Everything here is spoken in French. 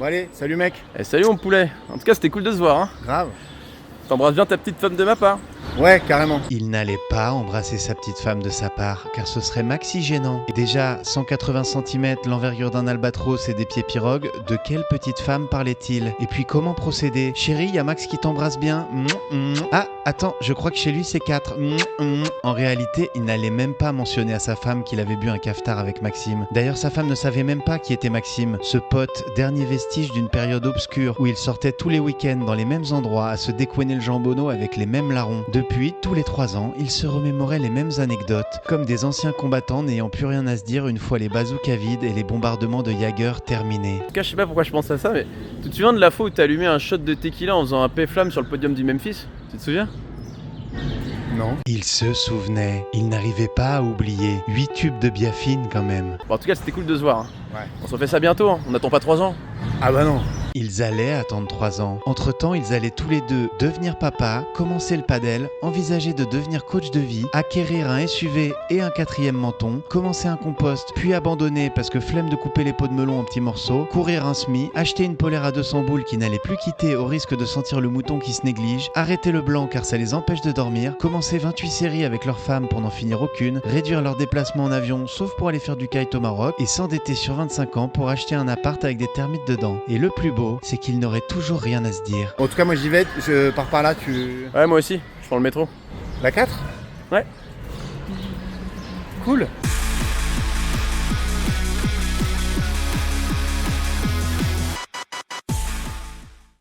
Bon allez, salut mec. Eh, salut mon poulet, en tout cas c'était cool de se voir hein. Grave. T'embrasses bien ta petite femme de ma part. Ouais, carrément. Il n'allait pas embrasser sa petite femme de sa part, car ce serait maxi gênant. Et déjà, 180 cm, l'envergure d'un albatros et des pieds pirogues, de quelle petite femme parlait-il? Et puis comment procéder? Chérie, y a Max qui t'embrasse bien? Ah, attends, je crois que chez lui c'est 4. En réalité, il n'allait même pas mentionner à sa femme qu'il avait bu un cafetard avec Maxime. D'ailleurs, sa femme ne savait même pas qui était Maxime, ce pote, dernier vestige d'une période obscure où il sortait tous les week-ends dans les mêmes endroits à se découenner le jambonneau avec les mêmes larrons. Depuis, tous les 3 ans, il se remémorait les mêmes anecdotes, comme des anciens combattants n'ayant plus rien à se dire une fois les bazookas vides et les bombardements de Jaeger terminés. En tout cas je sais pas pourquoi je pense à ça, mais tu te souviens de la fois où t'as allumé un shot de tequila en faisant un P-flamme sur le podium du Memphis? Tu te souviens? Non. Il se souvenait, il n'arrivait pas à oublier. 8 tubes de biafine quand même. Bon, en tout cas c'était cool de se voir hein. Ouais. On se refait ça bientôt, hein. On n'attend pas 3 ans. Ah bah non. Ils allaient attendre 3 ans. Entre-temps, ils allaient tous les deux devenir papa, commencer le padel, envisager de devenir coach de vie, acquérir un SUV et un 4e menton, commencer un compost, puis abandonner parce que flemme de couper les pots de melon en petits morceaux, courir un semi, acheter une polaire à 200 boules qui n'allait plus quitter au risque de sentir le mouton qui se néglige, arrêter le blanc car ça les empêche de dormir, commencer 28 séries avec leurs femmes pour n'en finir aucune, réduire leurs déplacements en avion sauf pour aller faire du kite au Maroc et s'endetter sur 25 ans pour acheter un appart avec des termites dedans. Et le plus beau, c'est qu'ils n'auraient toujours rien à se dire. En tout cas, moi j'y vais, je pars par là, tu. Ouais moi aussi, je prends le métro. La 4 Ouais. Cool.